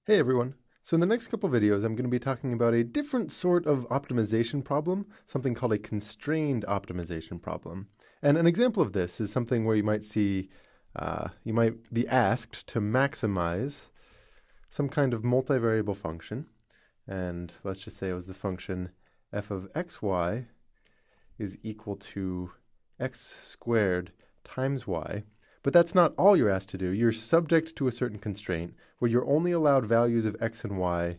Hey everyone. So in the next couple videos, I'm going to be talking about a different sort of optimization problem, something called a constrained optimization problem. And an example of this is something where you might see, you might be asked to maximize some kind of multivariable function. And let's just say it was the function f of xy is equal to x squared times y. But that's not all you're asked to do. You're subject to a certain constraint where you're only allowed values of x and y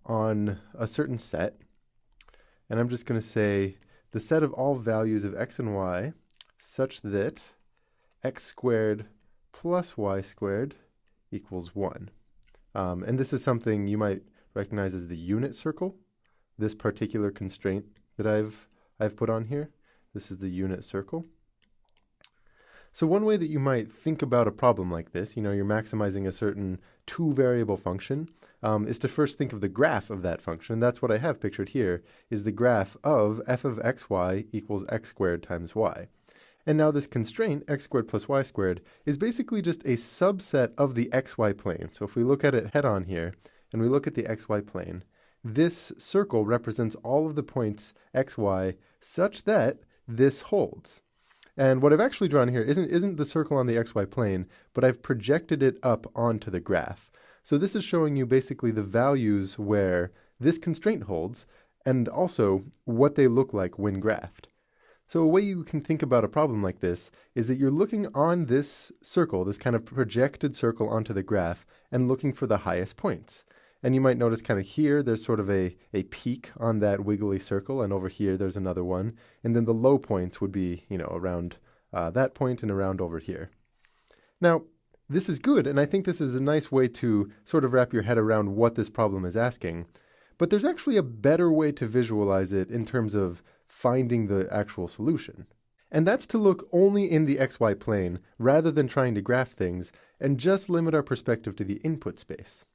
on a certain set. And I'm just going to say the set of all values of x and y such that x squared plus y squared equals 1. And this is something you might recognize as the unit circle, this particular constraint that I've put on here. This is the unit circle. So one way that you might think about a problem like this, you're maximizing a certain two-variable function, is to first think of the graph of that function. That's what I have pictured here, is the graph of f of xy equals x squared times y. And now this constraint, x squared plus y squared, is basically just a subset of the xy plane. So if we look at it head-on here, and we look at the xy plane, this circle represents all of the points xy such that this holds. And what I've actually drawn here isn't the circle on the xy plane, but I've projected it up onto the graph. So this is showing you basically the values where this constraint holds, and also what they look like when graphed. So a way you can think about a problem like this is that you're looking on this circle, this kind of projected circle onto the graph, and looking for the highest points. And you might notice kind of here, there's sort of a peak on that wiggly circle, and over here there's another one. And then the low points would be, around that point and around over here. Now, this is good, and I think this is a nice way to sort of wrap your head around what this problem is asking. But there's actually a better way to visualize it in terms of finding the actual solution. And that's to look only in the xy plane, rather than trying to graph things, and just limit our perspective to the input space.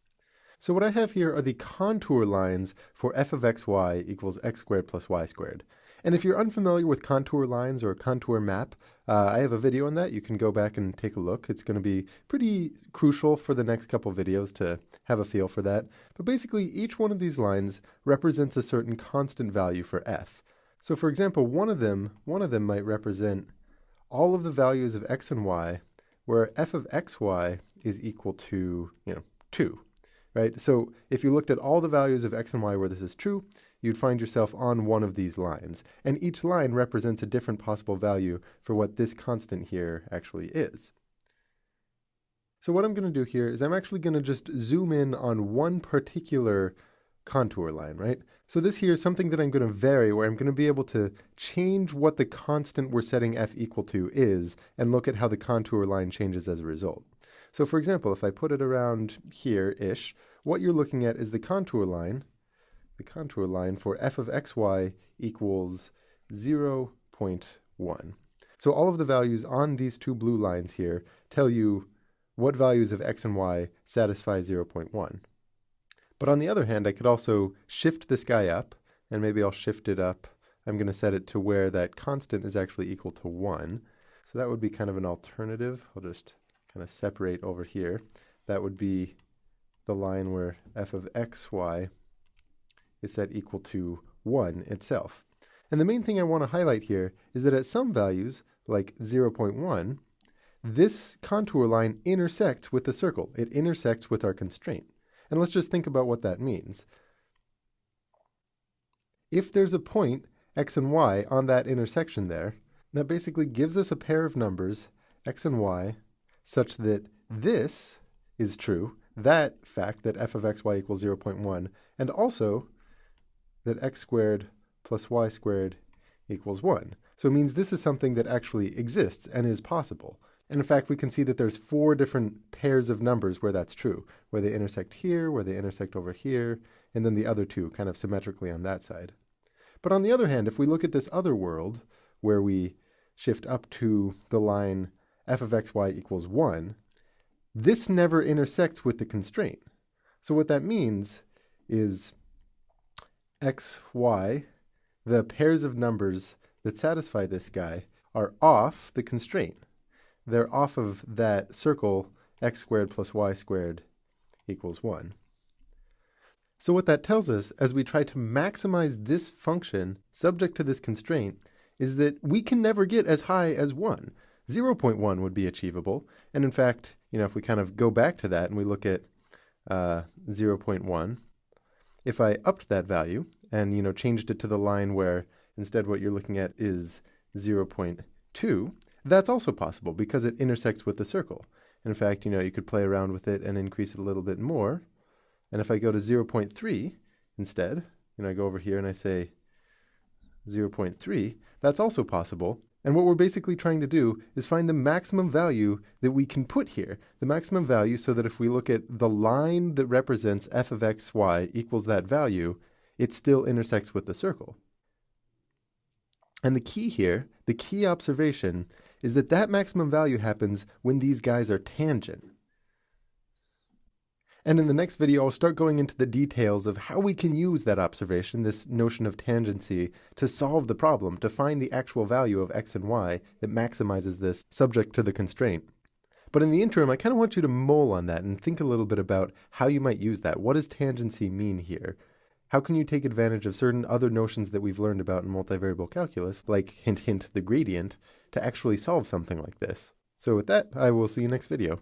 So what I have here are the contour lines for f of xy equals x squared plus y squared. And if you're unfamiliar with contour lines or a contour map, I have a video on that. You can go back and take a look. It's going to be pretty crucial for the next couple videos to have a feel for that. But basically, each one of these lines represents a certain constant value for f. So for example, one of them might represent all of the values of x and y, where f of xy is equal to, 2. Right? So if you looked at all the values of x and y where this is true, you'd find yourself on one of these lines. And each line represents a different possible value for what this constant here actually is. So what I'm going to do here is I'm actually going to just zoom in on one particular contour line, right? So this here is something that I'm going to vary, where I'm going to be able to change what the constant we're setting f equal to is, and look at how the contour line changes as a result. So for example, if I put it around here-ish, what you're looking at is the contour line for f of xy equals 0.1. So all of the values on these two blue lines here tell you what values of x and y satisfy 0.1. But on the other hand, I could also shift this guy up, and maybe I'll shift it up. I'm going to set it to where that constant is actually equal to 1. So that would be kind of an alternative. I'll just kind of separate over here. That would be the line where f of xy is set equal to 1 itself. And the main thing I want to highlight here is that at some values, like 0.1, this contour line intersects with the circle. It intersects with our constraint. And let's just think about what that means. If there's a point, x and y, on that intersection there, that basically gives us a pair of numbers, x and y, such that this is true, that fact that f of xy equals 0.1, and also that x squared plus y squared equals 1. So it means this is something that actually exists and is possible. And in fact, we can see that there's 4 different pairs of numbers where that's true, where they intersect here, where they intersect over here, and then the other 2 kind of symmetrically on that side. But on the other hand, if we look at this other world, where we shift up to the line f of xy equals 1, this never intersects with the constraint. So what that means is x, y, the pairs of numbers that satisfy this guy, are off the constraint. They're off of that circle x squared plus y squared equals 1. So what that tells us, as we try to maximize this function subject to this constraint, is that we can never get as high as 1. 0.1 would be achievable, and in fact, if we kind of go back to that and we look at 0.1, if I upped that value and changed it to the line where instead what you're looking at is 0.2, that's also possible because it intersects with the circle. And in fact, you could play around with it and increase it a little bit more. And if I go to 0.3 instead, I go over here and I say 0.3, that's also possible. And what we're basically trying to do is find the maximum value that we can put here. The maximum value so that if we look at the line that represents f of x, y equals that value, it still intersects with the circle. And the key here, the key observation, is that that maximum value happens when these guys are tangent. And in the next video, I'll start going into the details of how we can use that observation, this notion of tangency, to solve the problem, to find the actual value of x and y that maximizes this subject to the constraint. But in the interim, I kind of want you to mull on that and think a little bit about how you might use that. What does tangency mean here? How can you take advantage of certain other notions that we've learned about in multivariable calculus, like hint, hint, the gradient, to actually solve something like this? So with that, I will see you next video.